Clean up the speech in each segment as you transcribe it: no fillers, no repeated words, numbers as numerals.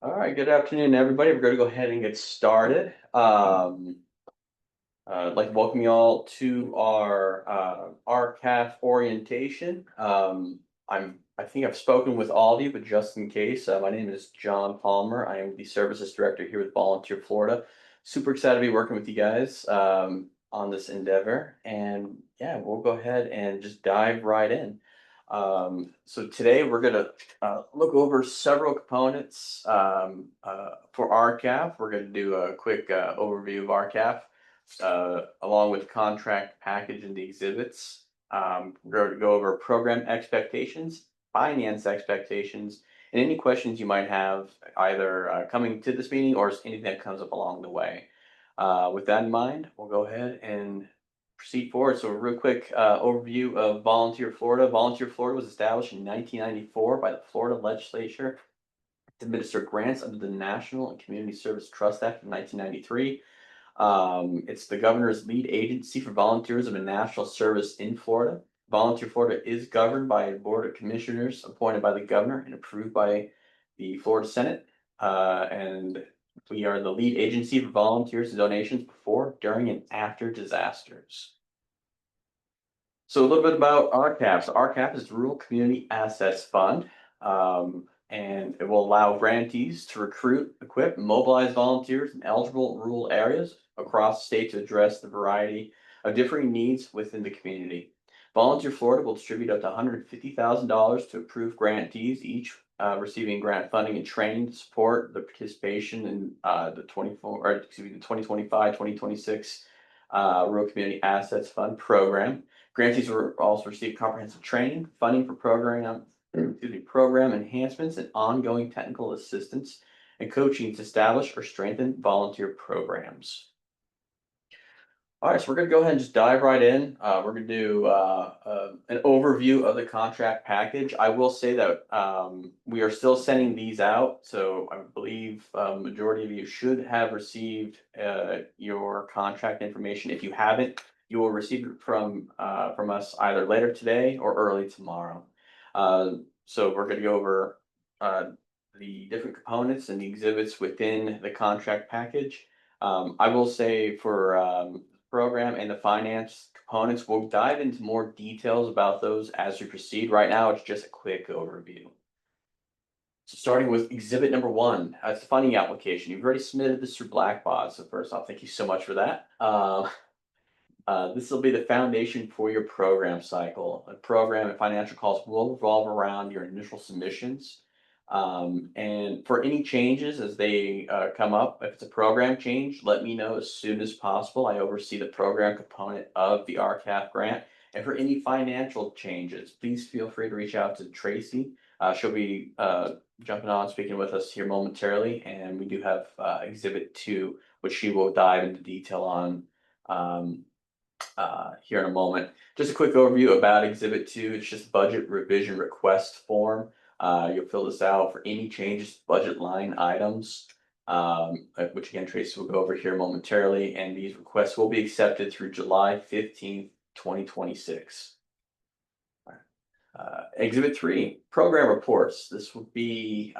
All right, good afternoon, everybody. We're going to go ahead and get started. I'd like to welcome you all to our RCAF orientation. I think I've spoken with all of you, but just in case, my name is John Palmer. I am the Services Director here with Volunteer Florida. Super excited to be working with you guys on this endeavor. And yeah, we'll go ahead and just dive right in. So today we're going to look over several components for RCAF. We're going to do a quick overview of RCAF along with contract package and the exhibits. We're going to go over program expectations, finance expectations, and any questions you might have either coming to this meeting or anything that comes up along the way. With that in mind, we'll go ahead and proceed forward. So a real quick overview of Volunteer Florida. Volunteer Florida was established in 1994 by the Florida Legislature to administer grants under the National and Community Service Trust Act of 1993. It's the governor's lead agency for volunteerism and national service in Florida. Volunteer Florida is governed by a board of commissioners appointed by the governor and approved by the Florida Senate. And we are the lead agency for volunteers and donations before, during, and after disasters. So a little bit about RCAP. So RCAP is the Rural Community Assets Fund. And it will allow grantees to recruit, equip, and mobilize volunteers in eligible rural areas across the state to address the variety of differing needs within the community. Volunteer Florida will distribute up to $150,000 to approved grantees, each receiving grant funding and training to support the participation in the 2025-2026 Rural Community Assets Fund program. Grantees will also receive comprehensive training, funding for program enhancements, and ongoing technical assistance and coaching to establish or strengthen volunteer programs. All right, so we're going to go ahead and just dive right in. We're going to do an overview of the contract package. I will say that we are still sending these out, so I believe majority of you should have received your contract information. If you haven't, you will receive it from us either later today or early tomorrow. So we're going to go over the different components and the exhibits within the contract package. I will say for program and the finance components, we'll dive into more details about those as we proceed. Right now, it's just a quick overview. So starting with exhibit number one, it's the funding application. You've already submitted this through Blackboard, so first off, thank you so much for that. This will be the foundation for your program cycle. A program and financial calls will revolve around your initial submissions. And for any changes as they come up, if it's a program change, let me know as soon as possible. I oversee the program component of the RCAF grant. And for any financial changes, please feel free to reach out to Tracy. She'll be jumping on speaking with us here momentarily. And we do have Exhibit 2, which she will dive into detail on here in a moment. Just a quick overview about Exhibit 2. It's just budget revision request form. You'll fill this out for any changes to budget line items, which again, Tracy will go over here momentarily, and these requests will be accepted through July 15th, 2026. Exhibit 3, program reports. This will be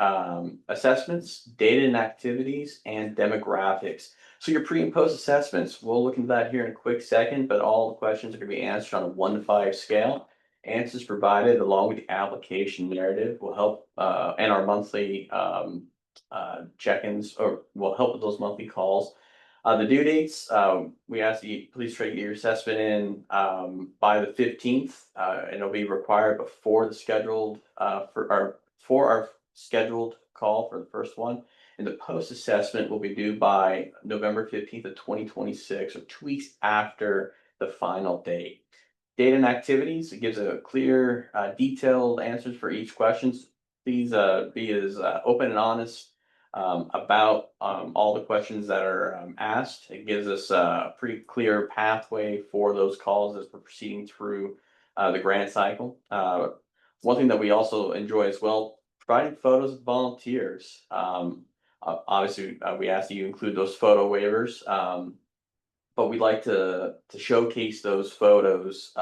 assessments, data and activities, and demographics. So your pre and post assessments, we'll look into that here in a quick second, but all the questions are going to be answered on a 1 to 5 scale. Answers provided along with the application narrative will help, and our monthly check-ins, or will help with those monthly calls. The due dates, we ask you please try to get your assessment in by the 15th, and it'll be required before the scheduled for our scheduled call for the first one. And the post assessment will be due by November 15th of 2026, or 2 weeks after the final date. Data and activities, it gives a clear, detailed answers for each questions. Please be as open and honest about all the questions that are asked. It gives us a pretty clear pathway for those calls as we're proceeding through the grant cycle. One thing that we also enjoy as well, providing photos of volunteers. Obviously, we ask that you include those photo waivers, but we'd like to showcase those photos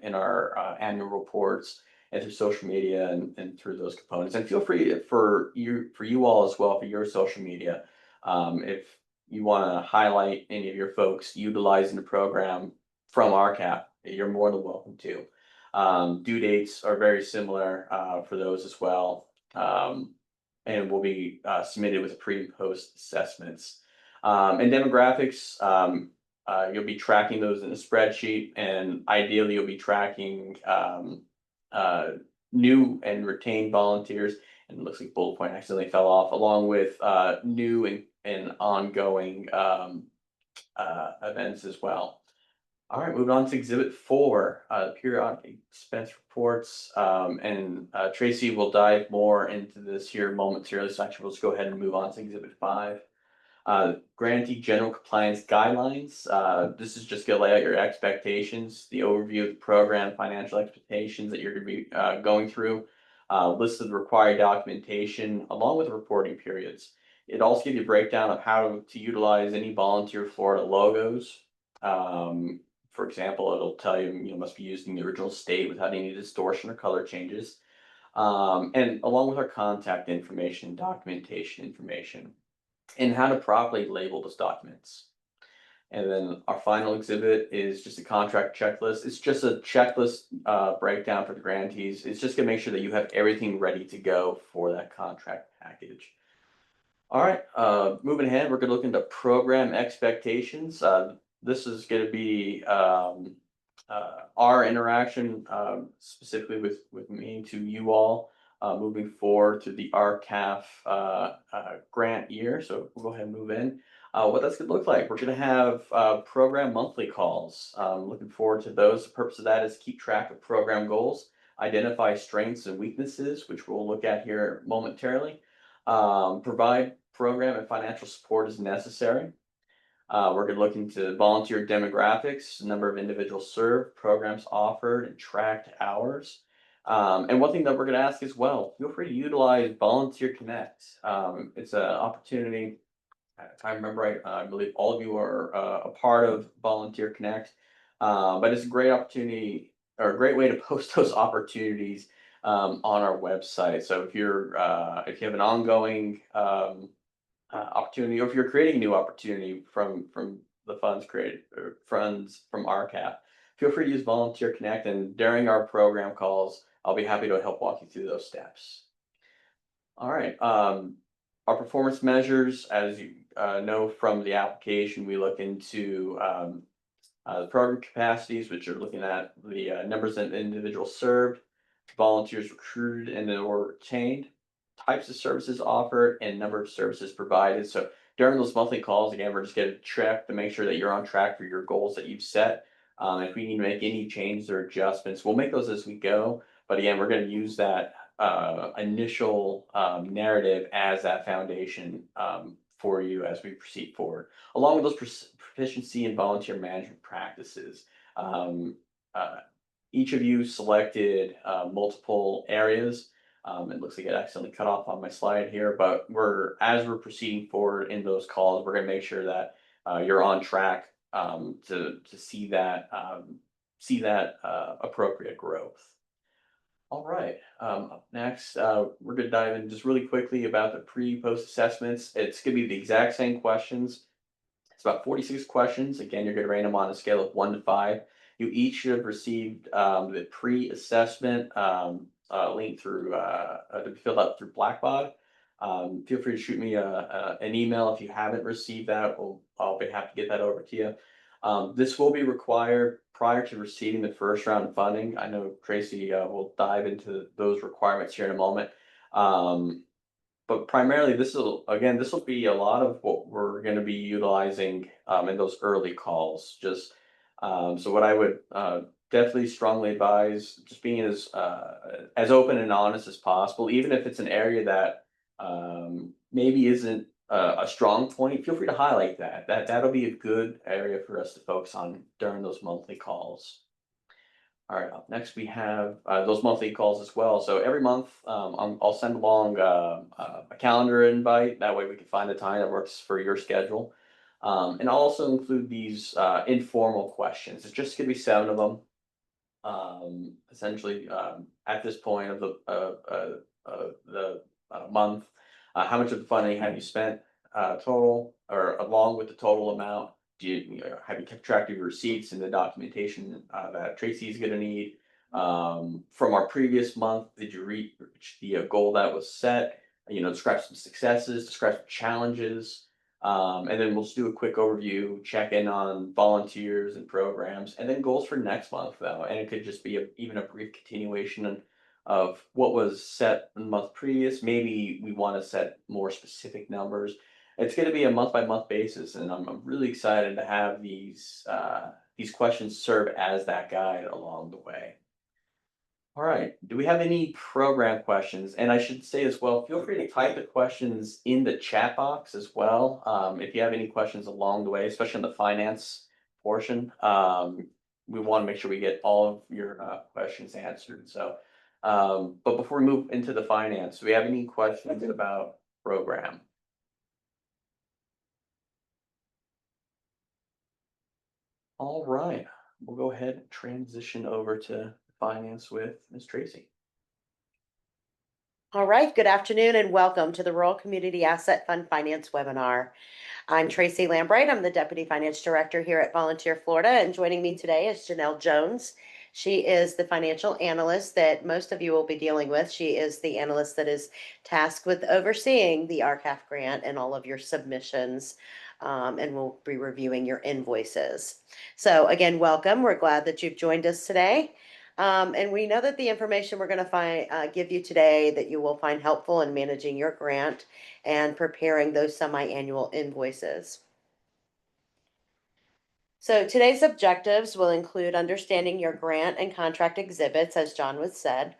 in our annual reports and through social media and through those components. And feel free for you all as well for your social media. If you want to highlight any of your folks utilizing the program from RCAP, you're more than welcome to. Due dates are very similar for those as well, and will be submitted with pre and post assessments. And demographics, you'll be tracking those in a spreadsheet, and ideally you'll be tracking new and retained volunteers. And it looks like bullet point accidentally fell off, along with new and ongoing events as well. All right, moving on to Exhibit 4, periodic expense reports. And Tracy will dive more into this here momentarily, so actually we'll just go ahead and move on to Exhibit 5. Grantee General Compliance Guidelines. This is just going to lay out your expectations, the overview of the program, financial expectations that you're going to be going through, list of the required documentation, along with reporting periods. It also gives you a breakdown of how to utilize any volunteer Florida logos. For example, it'll tell you, must be used in the original state without any distortion or color changes. And along with our contact information, documentation information, and how to properly label those documents. And then our final exhibit is just a contract checklist. It's just a checklist breakdown for the grantees. It's just gonna make sure that you have everything ready to go for that contract package. All right, moving ahead, we're gonna look into program expectations. This is gonna be our interaction specifically with me to you all moving forward to the RCAF grant year. So we'll go ahead and move in. What that's gonna look like, we're gonna have program monthly calls. Looking forward to those. The purpose of that is keep track of program goals, identify strengths and weaknesses, which we'll look at here momentarily, provide program and financial support as necessary. We're going to look into volunteer demographics, number of individuals served, programs offered, and tracked hours. And one thing that we're going to ask as well, feel free to utilize Volunteer Connect. It's an opportunity, if I remember right, I believe all of you are a part of Volunteer Connect, but it's a great opportunity or a great way to post those opportunities on our website. So if you have an ongoing opportunity, or if you're creating a new opportunity from the funds created or funds from RCAP, feel free to use Volunteer Connect, and during our program calls, I'll be happy to help walk you through those steps. All right, our performance measures, as you know from the application, we look into the program capacities, which are looking at the numbers of individuals served, volunteers recruited and or retained, types of services offered, and number of services provided. So during those monthly calls, again, we're just going to check to make sure that you're on track for your goals that you've set. If we need to make any changes or adjustments, we'll make those as we go. But again, we're going to use that initial narrative as that foundation for you as we proceed forward, along with those proficiency and volunteer management practices. Each of you selected multiple areas. It looks like it accidentally cut off on my slide here, but as we're proceeding forward in those calls, we're going to make sure that you're on track to see that appropriate growth. All right. Up next, we're going to dive in just really quickly about the pre-post assessments. It's going to be the exact same questions. It's about 46 questions. Again, you're going to rate them on a scale of 1 to 5. You each should have received the pre-assessment link through to be filled out through Blackbaud. Feel free to shoot me an email if you haven't received that. I'll be happy to get that over to you. This will be required prior to receiving the first round of funding. I know Tracy will dive into those requirements here in a moment. But primarily, this will be a lot of what we're going to be utilizing in those early calls. Just so what I would definitely strongly advise, just being as open and honest as possible, even if it's an area that maybe isn't a strong point. Feel free to highlight that. That'll be a good area for us to focus on during those monthly calls. All right, up next we have those monthly calls as well. So every month I'll send along a calendar invite. That way we can find a time that works for your schedule. And I'll also include these informal questions. It's just going to be 7 of them. essentially, at this point of the month, how much of the funding have you spent total, or along with the total amount? Have you kept track of your receipts and the documentation that Tracy's going to need? From our previous month, did you reach the goal that was set? Describe some successes, describe some challenges. And then we'll just do a quick overview, check in on volunteers and programs, and then goals for next month though. And it could just be even a brief continuation of what was set in the month previous. Maybe we want to set more specific numbers. It's going to be a month by month basis, and I'm really excited to have these questions serve as that guide along the way. All right, do we have any program questions? And I should say as well, feel free to type the questions in the chat box as well. If you have any questions along the way, especially in the finance portion, we want to make sure we get all of your questions answered. So, but before we move into the finance, do we have any questions about program? All right, we'll go ahead and transition over to finance with Ms. Tracy. All right, good afternoon and welcome to the Rural Community Asset Fund Finance webinar. I'm Tracy Lambright. I'm the Deputy Finance Director here at Volunteer Florida, and joining me today is Janelle Jones. She is the financial analyst that most of you will be dealing with. She is the analyst that is tasked with overseeing the RCAF grant and all of your submissions, and we'll be reviewing your invoices. So again, welcome. We're glad that you've joined us today. And we know that the information we're going to give you today that you will find helpful in managing your grant and preparing those semi-annual invoices. So today's objectives will include understanding your grant and contract exhibits, as John was said.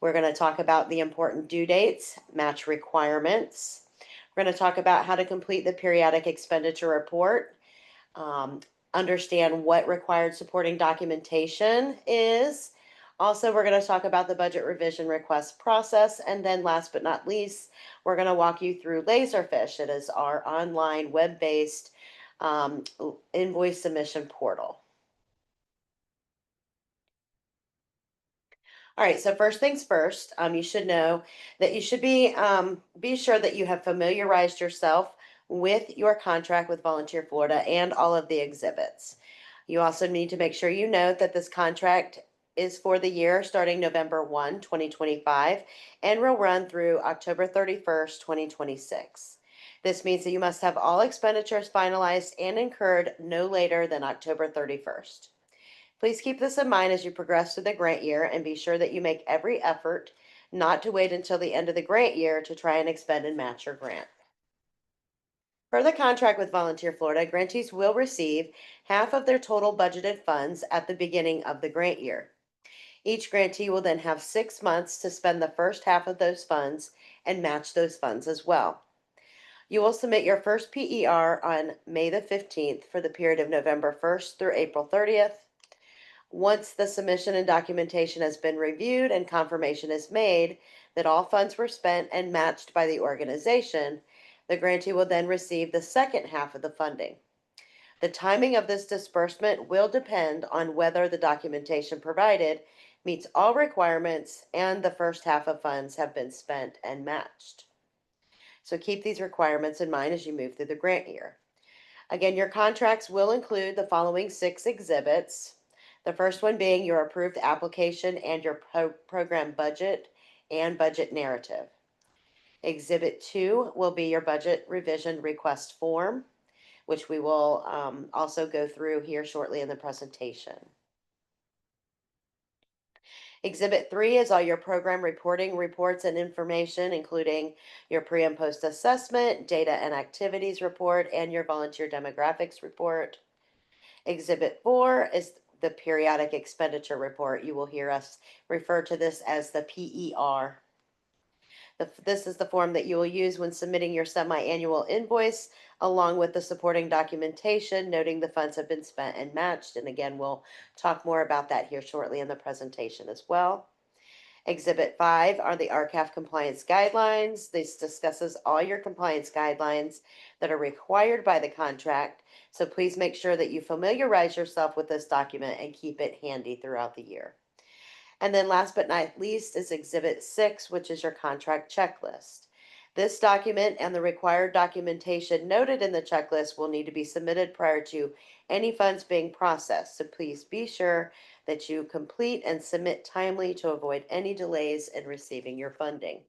We're going to talk about the important due dates, match requirements. We're going to talk about how to complete the periodic expenditure report, understand what required supporting documentation is. Also, we're going to talk about the budget revision request process. And then last but not least, we're going to walk you through Laserfish. It is our online web-based invoice submission portal. All right, so first things first, you should know that you should be sure that you have familiarized yourself with your contract with Volunteer Florida and all of the exhibits. You also need to make sure you note that this contract is for the year starting November 1, 2025, and will run through October 31st, 2026. This means that you must have all expenditures finalized and incurred no later than October 31st. Please keep this in mind as you progress through the grant year, and be sure that you make every effort not to wait until the end of the grant year to try and expend and match your grant. Per the contract with Volunteer Florida, grantees will receive half of their total budgeted funds at the beginning of the grant year. Each grantee will then have 6 months to spend the first half of those funds and match those funds as well. You will submit your first PER on May the 15th for the period of November 1st through April 30th. Once the submission and documentation has been reviewed and confirmation is made that all funds were spent and matched by the organization, the grantee will then receive the second half of the funding. The timing of this disbursement will depend on whether the documentation provided meets all requirements and the first half of funds have been spent and matched. So keep these requirements in mind as you move through the grant year. Again, your contracts will include the following 6 exhibits. The first one being your approved application and your program budget and budget narrative. Exhibit 2 will be your budget revision request form, which we will also go through here shortly in the presentation. Exhibit 3 is all your program reporting reports and information, including your pre and post assessment, data and activities report, and your volunteer demographics report. Exhibit 4 is the periodic expenditure report. You will hear us refer to this as the PER. This is the form that you will use when submitting your semi-annual invoice, along with the supporting documentation noting the funds have been spent and matched. And again, we'll talk more about that here shortly in the presentation as well. Exhibit 5 are the RCAF compliance guidelines. This discusses all your compliance guidelines that are required by the contract. So please make sure that you familiarize yourself with this document and keep it handy throughout the year. And then last but not least is Exhibit 6, which is your contract checklist. This document and the required documentation noted in the checklist will need to be submitted prior to any funds being processed. So please be sure that you complete and submit timely to avoid any delays in receiving your funding.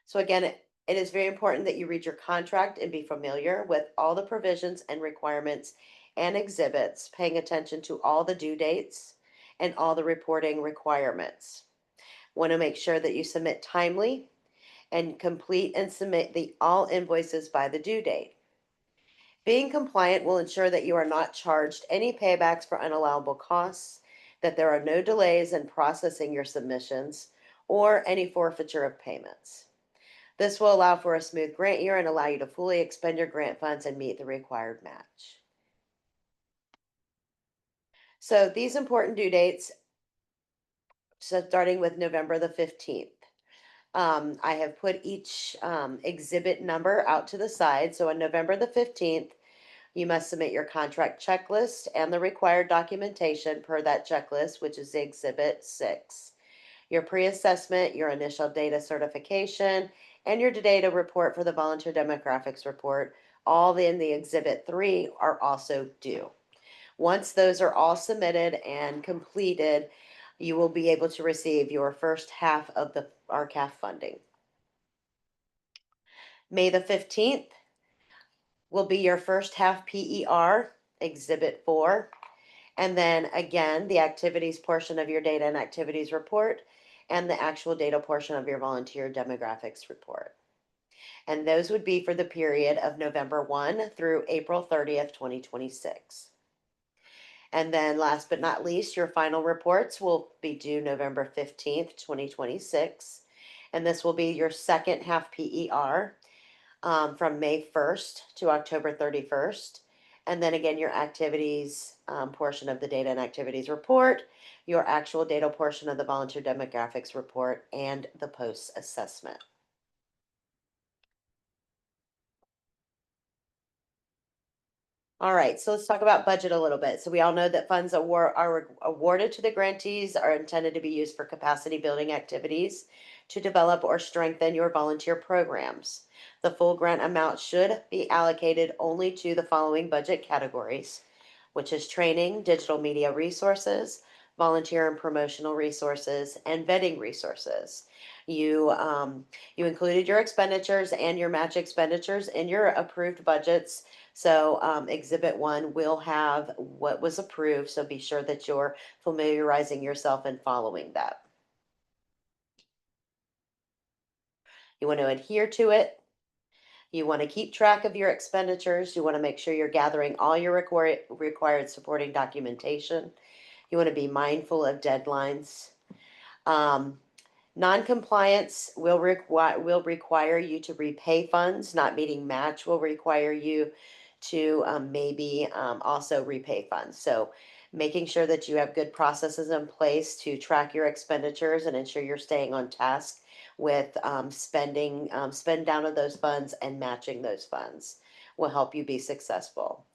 So again, it is very important that you read your contract and be familiar with all the provisions and requirements and exhibits, paying attention to all the due dates and all the reporting requirements. Want to make sure that you submit timely and complete and submit the all invoices by the due date. Being compliant will ensure that you are not charged any paybacks for unallowable costs, that there are no delays in processing your submissions, or any forfeiture of payments. This will allow for a smooth grant year and allow you to fully expend your grant funds and meet the required match. So these important due dates, so starting with November the 15th. I have put each exhibit number out to the side. So on November the 15th, you must submit your contract checklist and the required documentation per that checklist, which is Exhibit 6. Your pre-assessment, your initial data certification, and your data report for the volunteer demographics report, all in the Exhibit 3 are also due. Once those are all submitted and completed, you will be able to receive your first half of the RCAF funding. May the 15th will be your first half PER, Exhibit 4. And then again, the activities portion of your data and activities report and the actual data portion of your volunteer demographics report. And those would be for the period of November 1 through April 30th, 2026. And then last but not least, your final reports will be due November 15th, 2026. And this will be your second half PER from May 1st to October 31st. And then again, your activities portion of the data and activities report, your actual data portion of the volunteer demographics report, and the post assessment. All right, so let's talk about budget a little bit. So we all know that funds are awarded to the grantees are intended to be used for capacity building activities to develop or strengthen your volunteer programs. The full grant amount should be allocated only to the following budget categories, which is training, digital media resources, volunteer and promotional resources, and vetting resources. You included your expenditures and your match expenditures in your approved budgets. So Exhibit 1 will have what was approved, so be sure that you're familiarizing yourself and following that. You want to adhere to it. You want to keep track of your expenditures. You want to make sure you're gathering all your required supporting documentation. You want to be mindful of deadlines. Um, Non-compliance will require you to repay funds. Not meeting match will require you to maybe also repay funds. So making sure that you have good processes in place to track your expenditures and ensure you're staying on task with spend down of those funds and matching those funds will help you be successful.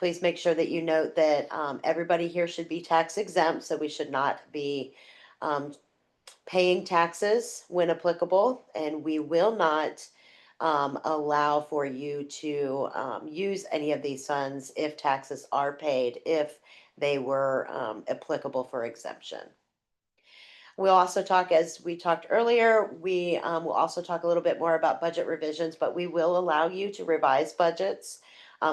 Please make sure that you note that everybody here should be tax exempt, so we should not be um, paying taxes when applicable, and we will not allow for you to use any of these funds if taxes are paid, if they were applicable for exemption. We'll also talk, as we talked earlier, we will also talk a little bit more about budget revisions, but we will allow you to revise budgets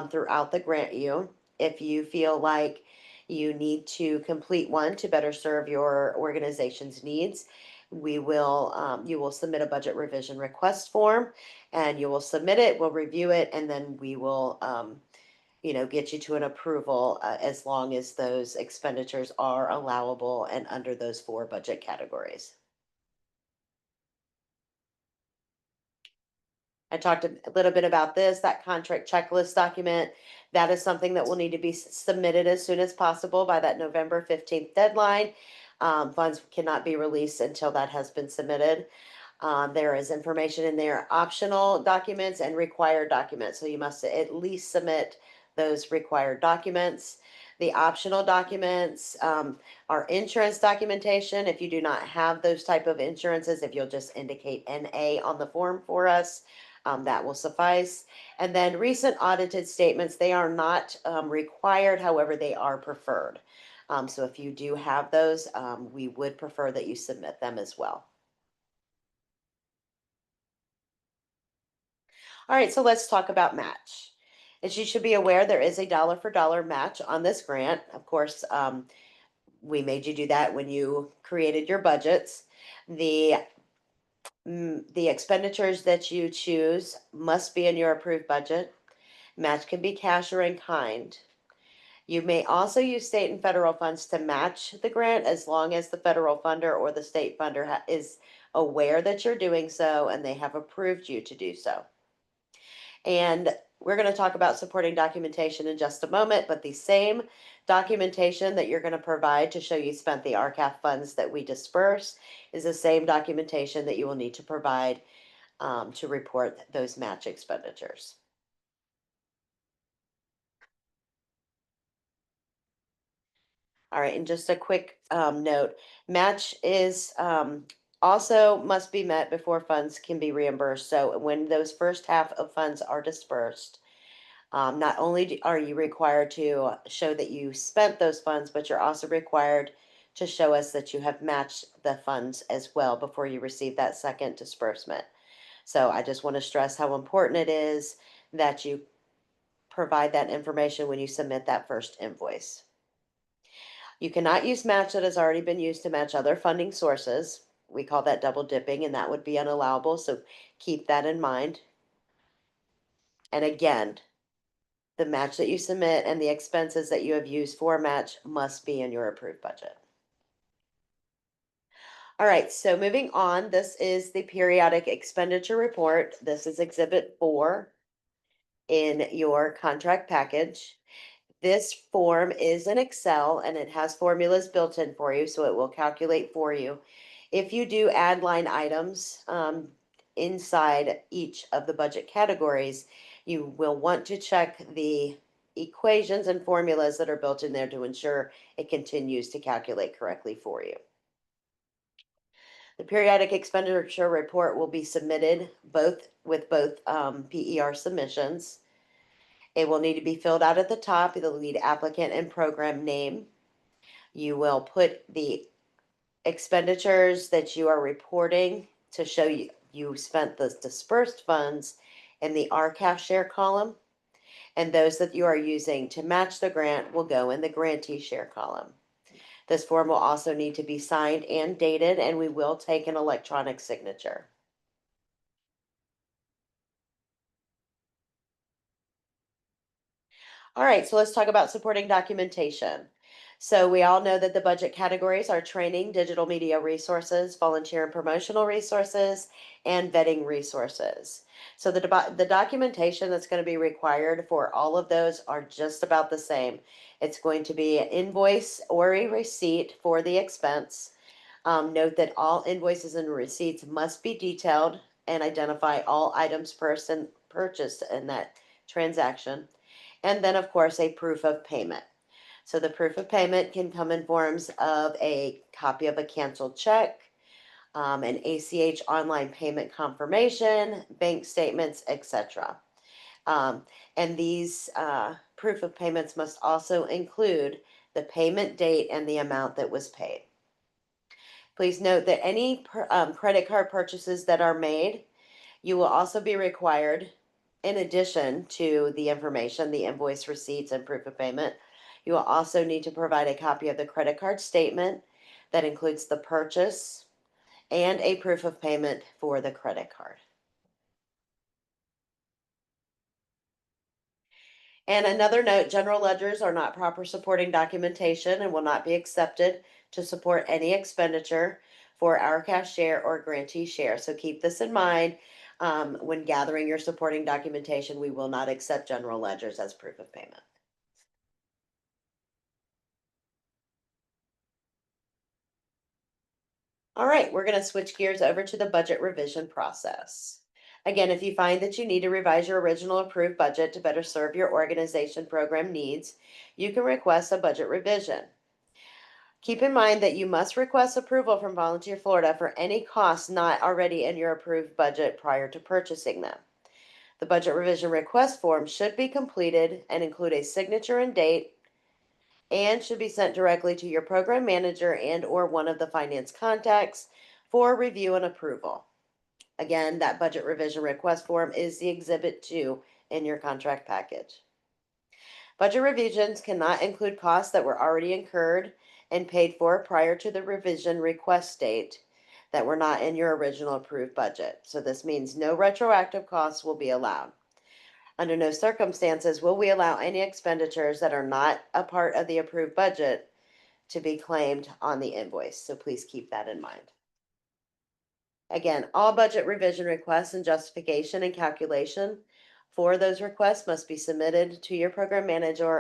throughout the grant year if you feel like you need to complete one to better serve your organization's needs. You will submit a budget revision request form and you will submit it, we'll review it, and then we will get you to an approval as long as those expenditures are allowable and under those 4 budget categories. I talked a little bit about this, that contract checklist document. That is something that will need to be submitted as soon as possible by that November 15th deadline. Funds cannot be released until that has been submitted. There is information in there, optional documents and required documents. So you must at least submit those required documents. The optional documents are insurance documentation. If you do not have those type of insurances, if you'll just indicate NA on the form for us, that will suffice. And then recent audited statements, they are not required, however, they are preferred. So if you do have those, we would prefer that you submit them as well. All right, so let's talk about match. As you should be aware, there is a dollar for dollar match on this grant. Of course, we made you do that when you created your budgets. The expenditures that you choose must be in your approved budget. Match can be cash or in kind. You may also use state and federal funds to match the grant as long as the federal funder or the state funder is aware that you're doing so and they have approved you to do so. And we're going to talk about supporting documentation in just a moment, but the same documentation that you're going to provide to show you spent the RCAF funds that we disperse is the same documentation that you will need to provide to report those match expenditures. All right, and just a quick note, match is also must be met before funds can be reimbursed. So when those first half of funds are dispersed, not only are you required to show that you spent those funds, but you're also required to show us that you have matched the funds as well before you receive that second disbursement. So I just want to stress how important it is that you provide that information when you submit that first invoice. You cannot use match that has already been used to match other funding sources. We call that double dipping, and that would be unallowable. So keep that in mind. And again, the match that you submit and the expenses that you have used for match must be in your approved budget. All right, so moving on, this is the periodic expenditure report. This is Exhibit 4 in your contract package. This form is in Excel and it has formulas built in for you, so it will calculate for you. If you do add line items inside each of the budget categories, you will want to check the equations and formulas that are built in there to ensure it continues to calculate correctly for you. The periodic expenditure report will be submitted with both PER submissions. It will need to be filled out at the top. It'll need applicant and program name. You will put the expenditures that you are reporting to show you spent the dispersed funds in the RCAF share column, and those that you are using to match the grant will go in the grantee share column. This form will also need to be signed and dated, and we will take an electronic signature. All right, so let's talk about supporting documentation. So we all know that the budget categories are training, digital media resources, volunteer and promotional resources, and vetting resources. So the documentation that's going to be required for all of those are just about the same. It's going to be an invoice or a receipt for the expense. Note that all invoices and receipts must be detailed and identify all items purchased in that transaction. And then, of course, a proof of payment. So the proof of payment can come in forms of a copy of a canceled check, an ACH online payment confirmation, bank statements, etc. And these proof of payments must also include the payment date and the amount that was paid. Please note that any credit card purchases that are made, you will also be required, in addition to the information, the invoice, receipts, and proof of payment, you will also need to provide a copy of the credit card statement that includes the purchase and a proof of payment for the credit card. And another note, general ledgers are not proper supporting documentation and will not be accepted to support any expenditure for our cash share or grantee share. So keep this in mind when gathering your supporting documentation. We will not accept general ledgers as proof of payment. All right, we're going to switch gears over to the budget revision process. Again, if you find that you need to revise your original approved budget to better serve your organization program needs, you can request a budget revision. Keep in mind that you must request approval from Volunteer Florida for any costs not already in your approved budget prior to purchasing them. The budget revision request form should be completed and include a signature and date, and should be sent directly to your program manager and or one of the finance contacts for review and approval. Again, that budget revision request form is the Exhibit 2 in your contract package. Budget revisions cannot include costs that were already incurred and paid for prior to the revision request date that were not in your original approved budget. So this means no retroactive costs will be allowed. Under no circumstances will we allow any expenditures that are not a part of the approved budget to be claimed on the invoice. So please keep that in mind. Again, all budget revision requests and justification and calculation for those requests must be submitted to your program manager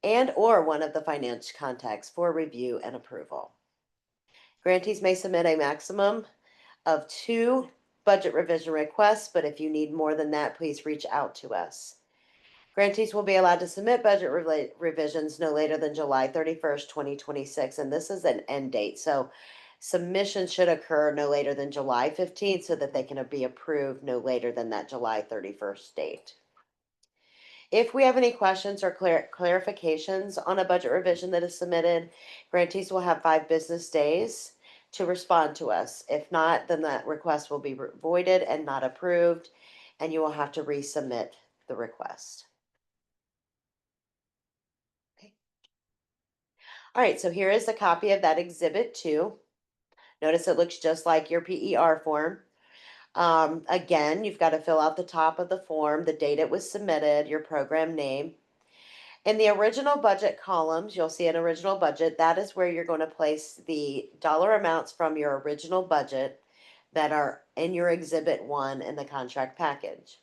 and or one of the finance contacts for review and approval. Grantees may submit a maximum of 2 budget revision requests, but if you need more than that, please reach out to us. Grantees will be allowed to submit budget revisions no later than July 31st, 2026, and this is an end date. So submission should occur no later than July 15th so that they can be approved no later than that July 31st date. If we have any questions or clarifications on a budget revision that is submitted, grantees will have 5 business days to respond to us. If not, then that request will be voided and not approved, and you will have to resubmit the request. Okay. All right, so here is a copy of that Exhibit 2. Notice it looks just like your PER form. Again, you've got to fill out the top of the form, the date it was submitted, your program name. In the original budget columns, you'll see an original budget. That is where you're going to place the dollar amounts from your original budget that are in your Exhibit 1 in the contract package.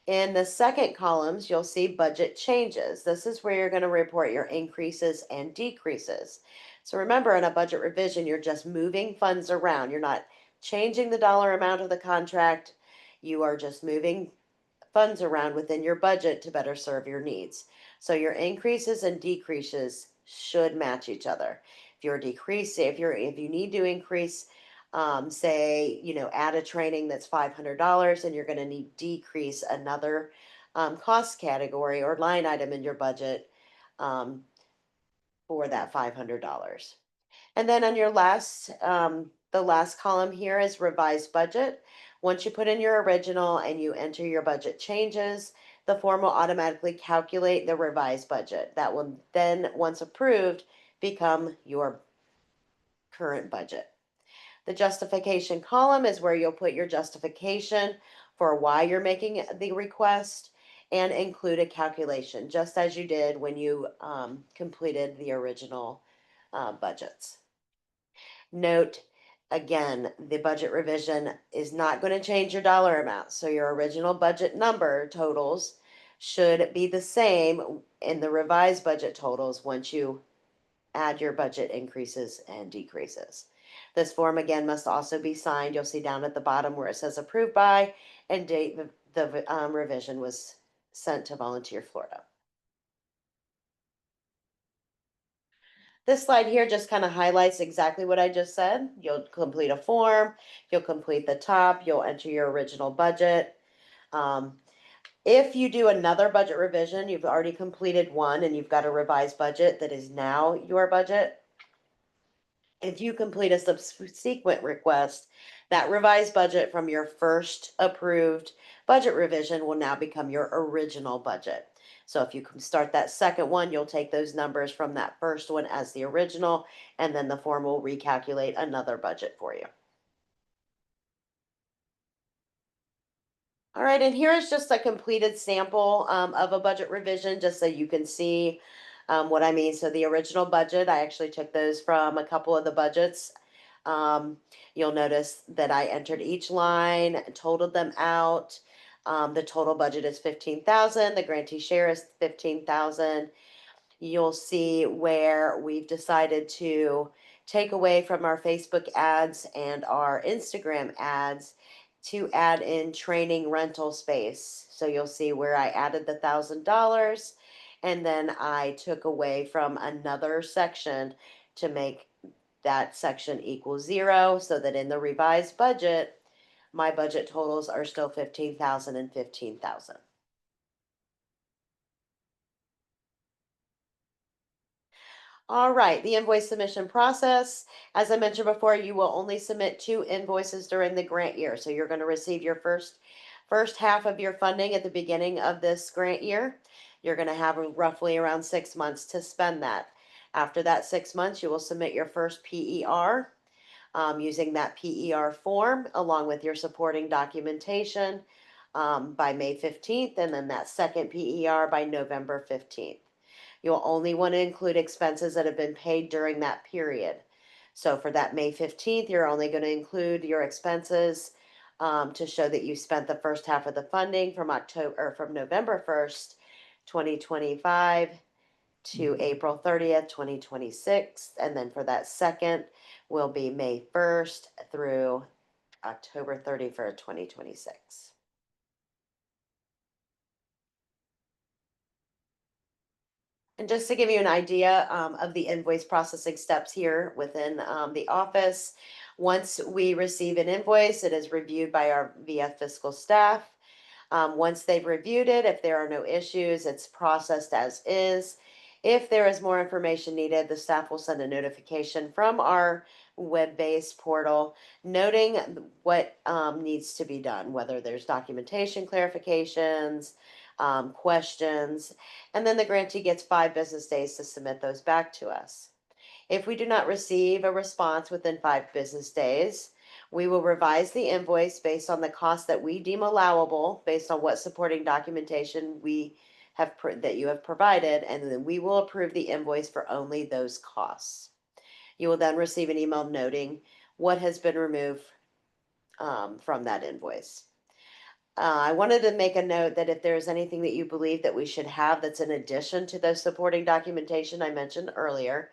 In the second columns, you'll see budget changes. This is where you're going to report your increases and decreases. So remember, in a budget revision, you're just moving funds around. You're not changing the dollar amount of the contract. You are just moving funds around within your budget to better serve your needs. So your increases and decreases should match each other. If you need to increase, say, add a training that's $500, and you're going to need decrease another cost category or line item in your budget for that $500. And then on your the last column here is revised budget. Once you put in your original and you enter your budget changes, the form will automatically calculate the revised budget. That will then, once approved, become your current budget. The justification column is where you'll put your justification for why you're making the request and include a calculation, just as you did when you completed the original budgets. Note, again, the budget revision is not going to change your dollar amount. So your original budget number totals should be the same in the revised budget totals once you add your budget increases and decreases. This form again must also be signed. You'll see down at the bottom where it says approved by and date the revision was sent to Volunteer Florida. This slide here just kind of highlights exactly what I just said. You'll complete a form, you'll complete the top, you'll enter your original budget. If you do another budget revision, you've already completed one and you've got a revised budget that is now your budget. If you complete a subsequent request, that revised budget from your first approved budget revision will now become your original budget. So if you can start that second one, you'll take those numbers from that first one as the original, and then the form will recalculate another budget for you. All right, and here is just a completed sample of a budget revision, just so you can see what I mean. So the original budget, I actually took those from a couple of the budgets. You'll notice that I entered each line, totaled them out. The total budget is 15,000. The grantee share is 15,000. You'll see where we've decided to take away from our Facebook ads and our Instagram ads to add in training rental space. So you'll see where I added the $1,000 and then I took away from another section to make that section equal 0, so that in the revised budget, my budget totals are still 15,000 and 15,000. All right, the invoice submission process. As I mentioned before, you will only submit 2 invoices during the grant year. So you're going to receive your first half of your funding at the beginning of this grant year. You're going to have roughly around 6 months to spend that. After that 6 months, you will submit your first PER using that PER form along with your supporting documentation by May 15th, and then that second PER by November 15th. You'll only want to include expenses that have been paid during that period. So for that May 15th, you're only going to include your expenses to show that you spent the first half of the funding from November 1st, 2025 to April 30th, 2026. And then for that second will be May 1st through October 31st, 2026. And just to give you an idea of the invoice processing steps here within the office, once we receive an invoice, it is reviewed by our VF fiscal staff. Once they've reviewed it, if there are no issues, it's processed as is. If there is more information needed, the staff will send a notification from our web-based portal noting what needs to be done, whether there's documentation clarifications, questions, and then the grantee gets 5 business days to submit those back to us. If we do not receive a response within 5 business days, we will revise the invoice based on the cost that we deem allowable, based on what supporting documentation we have that you have provided, and then we will approve the invoice for only those costs. You will then receive an email noting what has been removed from that invoice. I wanted to make a note that if there's anything that you believe that we should have that's in addition to the supporting documentation I mentioned earlier,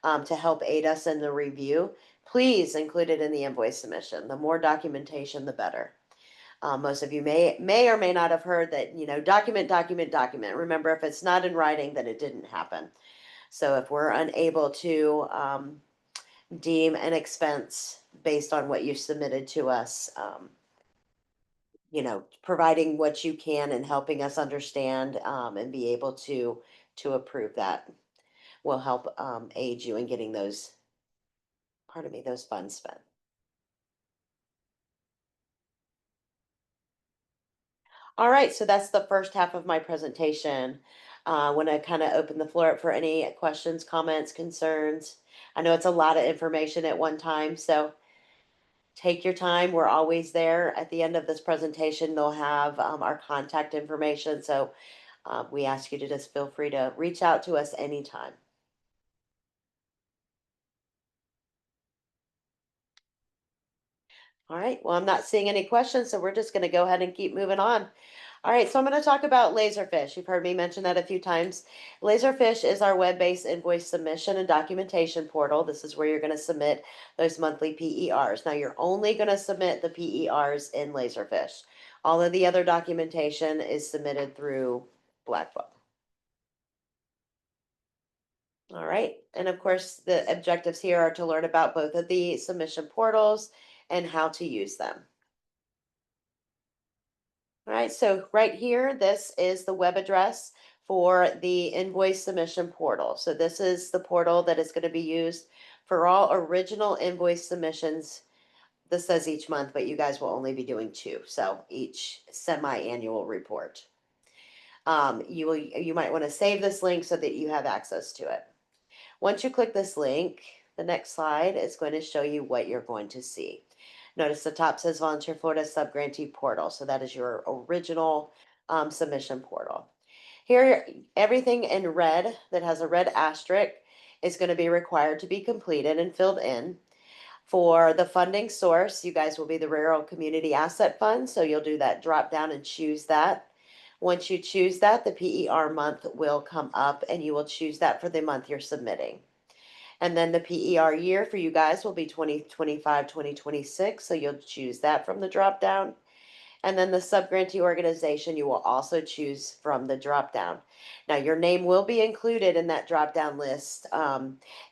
to help aid us in the review, please include it in the invoice submission. The more documentation, the better. Most of you may or may not have heard that, document. Remember, if it's not in writing, then it didn't happen. So if we're unable to deem an expense based on what you submitted to us, providing what you can and helping us understand and be able to approve that will help aid you in getting those funds spent. All right, so that's the first half of my presentation. I want to kind of open the floor up for any questions, comments, concerns. I know it's a lot of information at one time, so take your time. We're always there. At the end of this presentation, they'll have our contact information. So we ask you to just feel free to reach out to us anytime. All right, well, I'm not seeing any questions, so we're just going to go ahead and keep moving on. All right, so I'm going to talk about Laserfish. You've heard me mention that a few times. Laserfish is our web-based invoice submission and documentation portal. This is where you're going to submit those monthly PERs. Now, you're only going to submit the PERs in Laserfish. All of the other documentation is submitted through Blackbook. All right, and of course, the objectives here are to learn about both of the submission portals and how to use them. All right, so right here, this is the web address for the invoice submission portal. So this is the portal that is going to be used for all original invoice submissions. This says each month, but you guys will only be doing 2. So each semi-annual report. You might want to save this link so that you have access to it. Once you click this link, the next slide is going to show you what you're going to see. Notice the top says Volunteer Florida Subgrantee Portal. So that is your original submission portal. Here, everything in red that has a red asterisk is going to be required to be completed and filled in. For the funding source, you guys will be the Rural Community Asset Fund. So you'll do that drop down and choose that. Once you choose that, the PER month will come up and you will choose that for the month you're submitting. And then the PER year for you guys will be 2025, 2026. So you'll choose that from the drop down. And then the subgrantee organization, you will also choose from the drop down. Now, your name will be included in that drop down list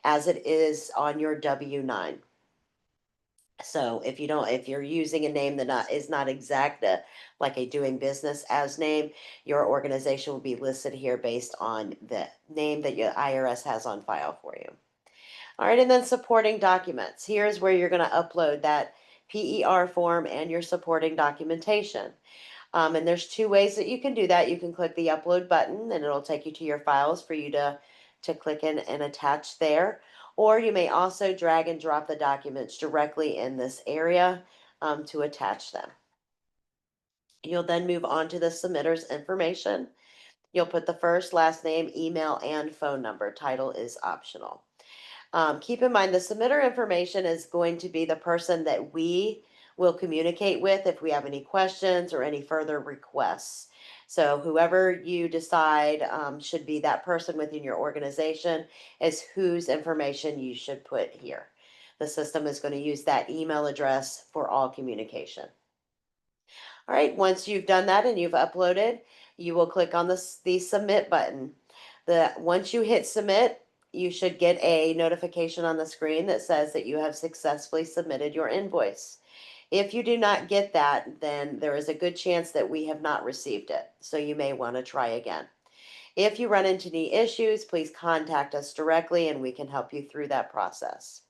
as it is on your W-9. So if you're using a name that is not exact, like a doing business as name, your organization will be listed here based on the name that your IRS has on file for you. All right, and then supporting documents. Here's where you're going to upload that PER form and your supporting documentation. And there's two ways that you can do that. You can click the upload button and it'll take you to your files for you to click in and attach there. Or you may also drag and drop the documents directly in this area to attach them. You'll then move on to the submitter's information. You'll put the first, last name, email, and phone number. Title is optional. Keep in mind the submitter information is going to be the person that we will communicate with if we have any questions or any further requests. So whoever you decide should be that person within your organization is whose information you should put here. The system is going to use that email address for all communication. All right, once you've done that and you've uploaded, you will click on the submit button. Once you hit submit, you should get a notification on the screen that says that you have successfully submitted your invoice. If you do not get that, then there is a good chance that we have not received it. So you may want to try again. If you run into any issues, please contact us directly and we can help you through that process.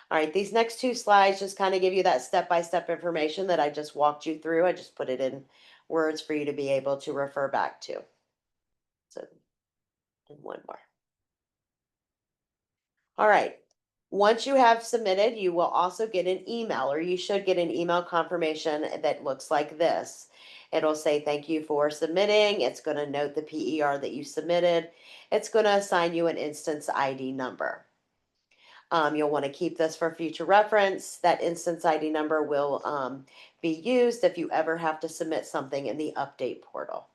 All right, these next two slides just kind of give you that step-by-step information that I just walked you through. I just put it in words for you to be able to refer back to. So, and one more. All right. Once you have submitted, you will also get an email, or you should get an email confirmation that looks like this. It'll say, thank you for submitting. It's going to note the PER that you submitted. It's going to assign you an instance ID number. You'll want to keep this for future reference. That instance ID number will be used if you ever have to submit something in the update portal.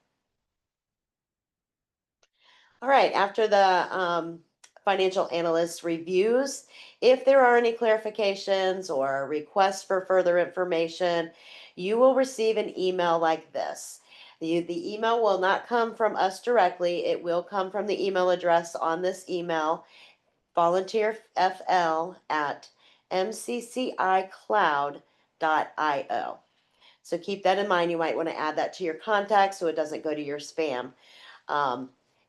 All right, after the financial analyst reviews, if there are any clarifications or requests for further information, you will receive an email like this. The email will not come from us directly. It will come from the email address on this email, volunteerfl@mccicloud.io. So keep that in mind. You might want to add that to your contacts so it doesn't go to your spam.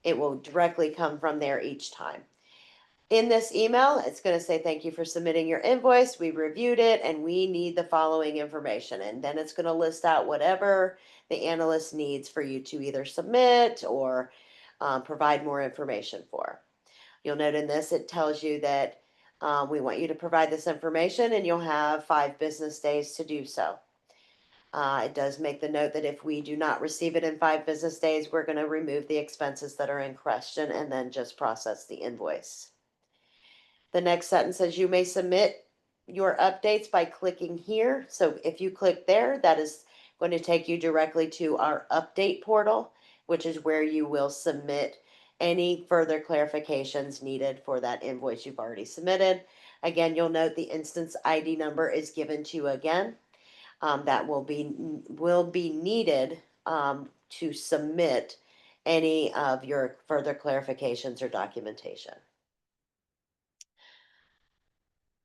It will directly come from there each time. In this email, it's going to say, thank you for submitting your invoice. We reviewed it and we need the following information. And then it's going to list out whatever the analyst needs for you to either submit or provide more information for. You'll note in this, it tells you that we want you to provide this information and you'll have 5 business days to do so. It does make the note that if we do not receive it in 5 business days, we're going to remove the expenses that are in question and then just process the invoice. The next sentence says you may submit your updates by clicking here. So if you click there, that is going to take you directly to our update portal, which is where you will submit any further clarifications needed for that invoice you've already submitted. Again, you'll note the instance ID number is given to you again. That will be needed to submit any of your further clarifications or documentation.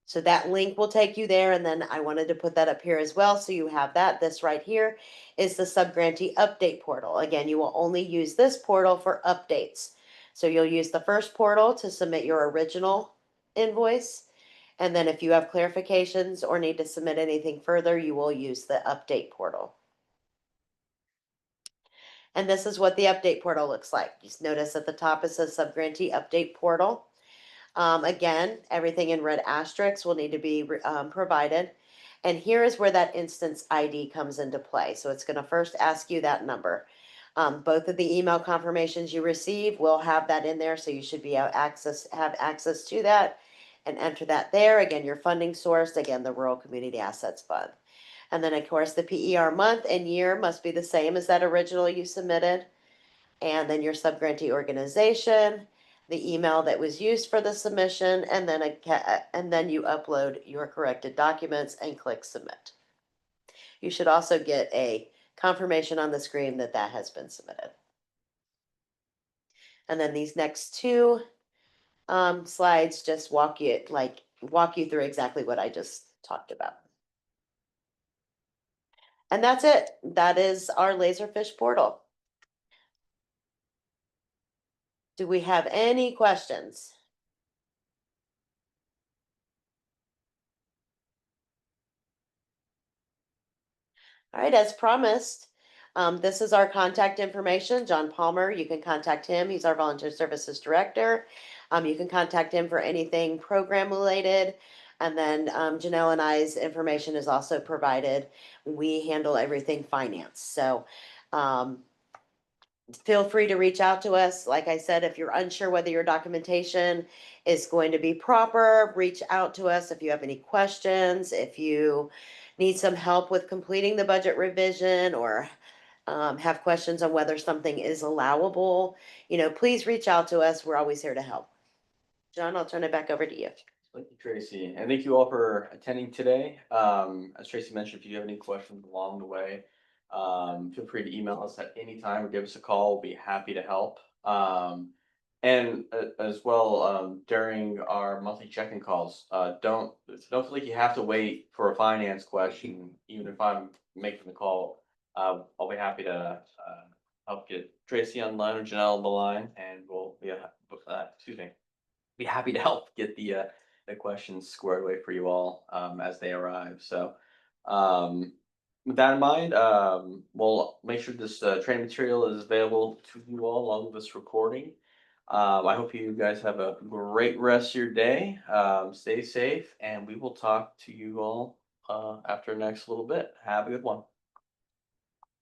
So that link will take you there, and then I wanted to put that up here as well, so you have that. This right here is the subgrantee update portal. Again, you will only use this portal for updates. So you'll use the first portal to submit your original invoice. And then if you have clarifications or need to submit anything further, you will use the update portal. And this is what the update portal looks like. Just notice at the top it says subgrantee update portal. Again, everything in red asterisks will need to be provided. And here is where that instance ID comes into play. So it's going to first ask you that number. Both of the email confirmations you receive will have that in there, so you should have access to that and enter that there. Again, your funding source, again, the Rural Community Assets Fund. And then, of course, the PER month and year must be the same as that original you submitted. And then your subgrantee organization, the email that was used for the submission, and then and then you upload your corrected documents and click submit. You should also get a confirmation on the screen that that has been submitted. And then these next two slides just walk you through exactly what I just talked about. And that's it. That is our Laserfish portal. Do we have any questions? All right, as promised, this is our contact information. John Palmer, you can contact him. He's our volunteer services director. You can contact him for anything program related. And then Janelle and I's information is also provided. We handle everything finance. So feel free to reach out to us. Like I said, if you're unsure whether your documentation is going to be proper, reach out to us if you have any questions, if you need some help with completing the budget revision or have questions on whether something is allowable, please reach out to us. We're always here to help. John, I'll turn it back over to you. Thank you, Tracy, and thank you all for attending today. As Tracy mentioned, if you have any questions along the way, feel free to email us at any time or give us a call. We'll be happy to help. And as well, during our monthly check-in calls, don't feel like you have to wait for a finance question. Even if I'm making the call, I'll be happy to help get Tracy on the line or Janelle on the line, and we'll be happy to help get the questions squared away for you all as they arrive. So with that in mind, we'll make sure this training material is available to you all along with this recording. I hope you guys have a great rest of your day. Stay safe, and we will talk to you all after next little bit. Have a good one.